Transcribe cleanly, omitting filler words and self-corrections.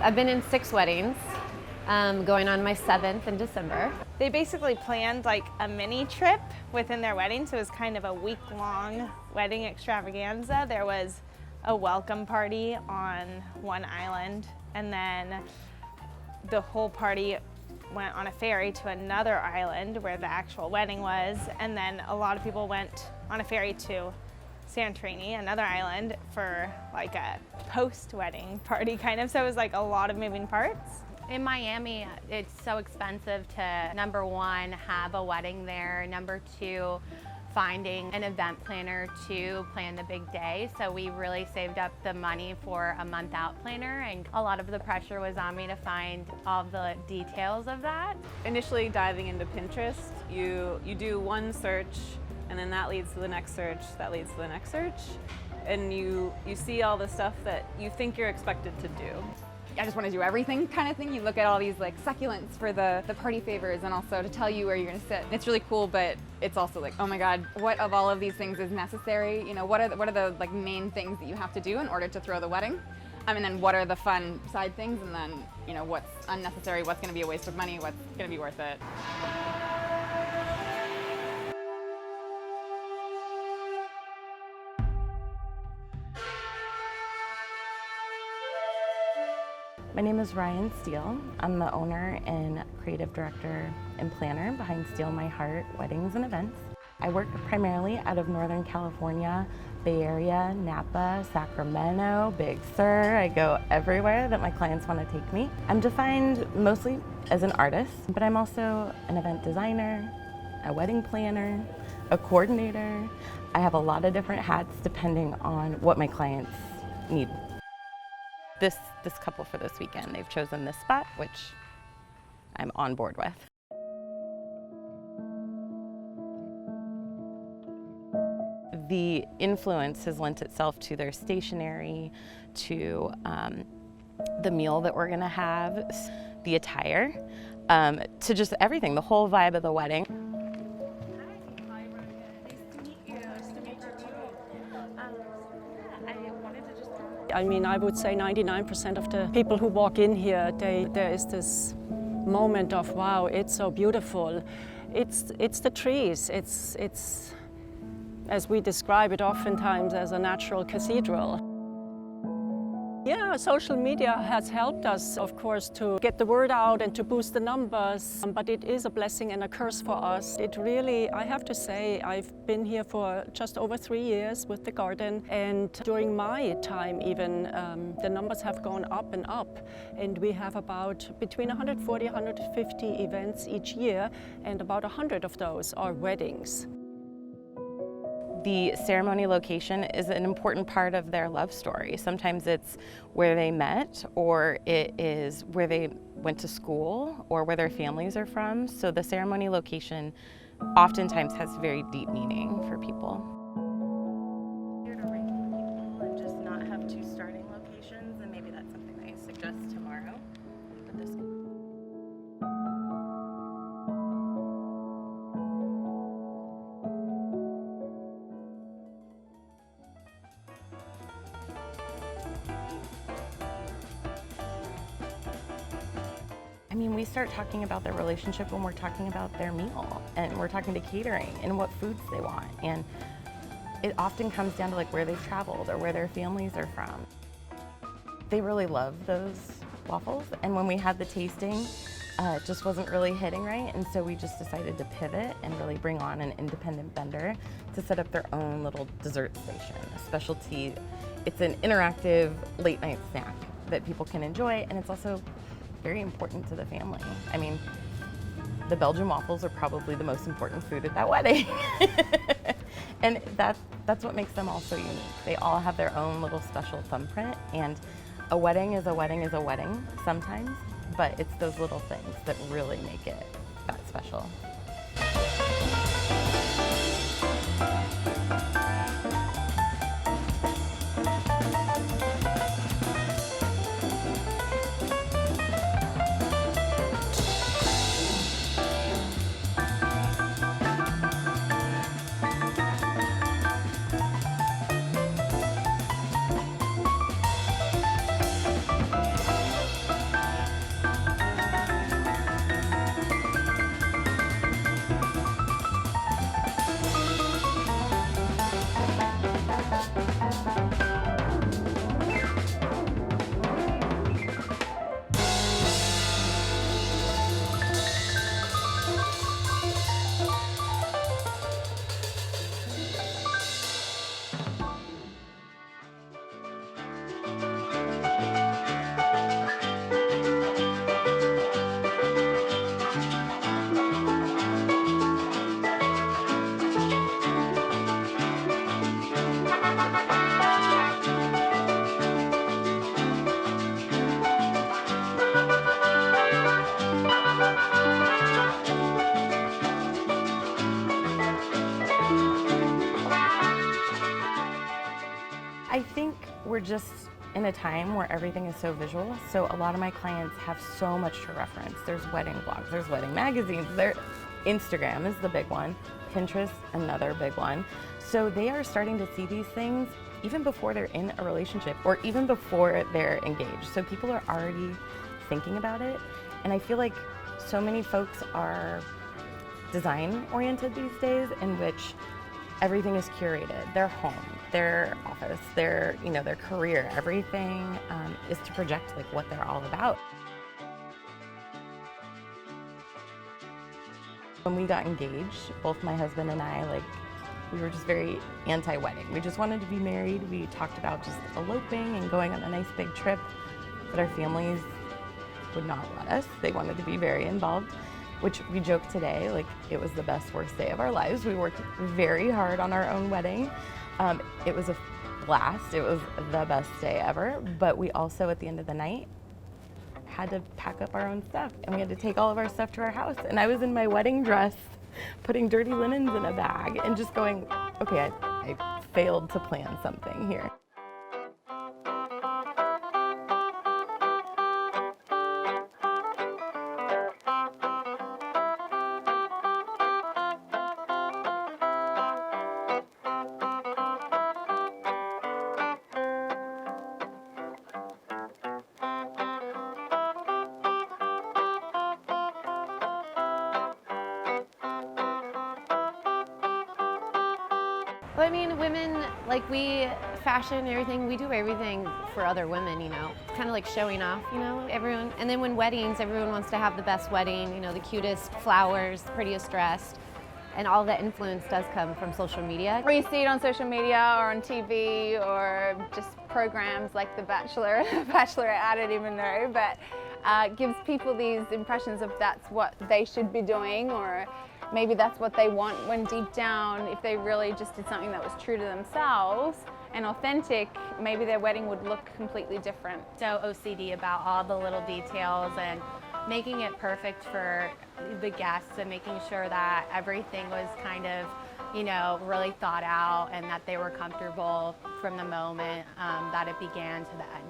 I've been in 6 weddings, going on my 7th in December. They basically planned like a mini trip within their wedding, so it was kind of a week-long wedding extravaganza. There was a welcome party on one island, and then the whole party went on a ferry to another island where the actual wedding was, and then a lot of people went on a ferry to Santorini, another island, for like a post-wedding party kind of, so it was like a lot of moving parts. In Miami, it's so expensive to, number 1, have a wedding there, number 2, finding an event planner to plan the big day. So we really saved up the money for a month out planner, and a lot of the pressure was on me to find all the details of that. Initially diving into Pinterest, you do one search, and then that leads to the next search, that leads to the next search, and you see all the stuff that you think you're expected to do. I just want to do everything kind of thing. You look at all these like succulents for the party favors, and also to tell you where you're going to sit. It's really cool, but it's also like, oh my God, what of all of these things is necessary? You know, what are the like main things that you have to do in order to throw the wedding? And then what are the fun side things? And then, you know, what's unnecessary? What's going to be a waste of money? What's going to be worth it? My name is Ryan Steele. I'm the owner and creative director and planner behind Steele My Heart Weddings and Events. I work primarily out of Northern California, Bay Area, Napa, Sacramento, Big Sur. I go everywhere that my clients want to take me. I'm defined mostly as an artist, but I'm also an event designer, a wedding planner, a coordinator. I have a lot of different hats depending on what my clients need. This couple for this weekend, they've chosen this spot, which I'm on board with. The influence has lent itself to their stationery, to the meal that we're gonna have, the attire, to just everything, the whole vibe of the wedding. I mean, I would say 99% of the people who walk in here, there is this moment of, wow, it's so beautiful. It's the trees. It's, as we describe it oftentimes, as a natural cathedral. Yeah, social media has helped us, of course, to get the word out and to boost the numbers, but it is a blessing and a curse for us. It really, I have to say, I've been here for just over 3 years with the garden, and during my time even, the numbers have gone up and up, and we have about between 140, 150 events each year, and about 100 of those are weddings. The ceremony location is an important part of their love story. Sometimes it's where they met, or it is where they went to school, or where their families are from. So the ceremony location oftentimes has very deep meaning for people. Here to rank people and just not have 2 starting locations, and maybe that's something I suggest tomorrow. But this I mean, we start talking about their relationship when we're talking about their meal, and we're talking to catering and what foods they want. And it often comes down to like where they've traveled or where their families are from. They really love those waffles, and when we had the tasting, it just wasn't really hitting right, and so we just decided to pivot and really bring on an independent vendor to set up their own little dessert station, a specialty. It's an interactive late night snack that people can enjoy, and it's also very important to the family. I mean, the Belgian waffles are probably the most important food at that wedding. And that's what makes them all so unique. They all have their own little special thumbprint, and a wedding is a wedding is a wedding sometimes, but it's those little things that really make it that special. I think we're just in a time where everything is so visual, so a lot of my clients have so much to reference. There's wedding blogs, there's wedding magazines, Instagram is the big one, Pinterest, another big one. So they are starting to see these things even before they're in a relationship or even before they're engaged. So people are already thinking about it, and I feel like so many folks are design oriented these days, in which everything is curated. Their home, their office, their career, everything is to project like what they're all about. When we got engaged, both my husband and I, we were just very anti-wedding. We just wanted to be married. We talked about just eloping and going on a nice big trip, but our families would not let us. They wanted to be very involved, which we joke today, it was the best, worst day of our lives. We worked very hard on our own wedding. It was a blast. It was the best day ever, but we also, at the end of the night, had to pack up our own stuff, and we had to take all of our stuff to our house. And I was in my wedding dress, putting dirty linens in a bag and just going, okay, I failed to plan something here. Well, I mean, women, we fashion and everything, we do everything for other women, It's kind of like showing off, everyone. And then when weddings, everyone wants to have the best wedding, the cutest flowers, prettiest dressed. And all that influence does come from social media. Or you see it on social media or on TV or just programs like The Bachelor, Bachelorette, I don't even know, but gives people these impressions of that's what they should be doing, or maybe that's what they want, when deep down, if they really just did something that was true to themselves and authentic, maybe their wedding would look completely different. So OCD about all the little details and making it perfect for the guests and making sure that everything was kind of, really thought out and that they were comfortable from the moment that it began to the end.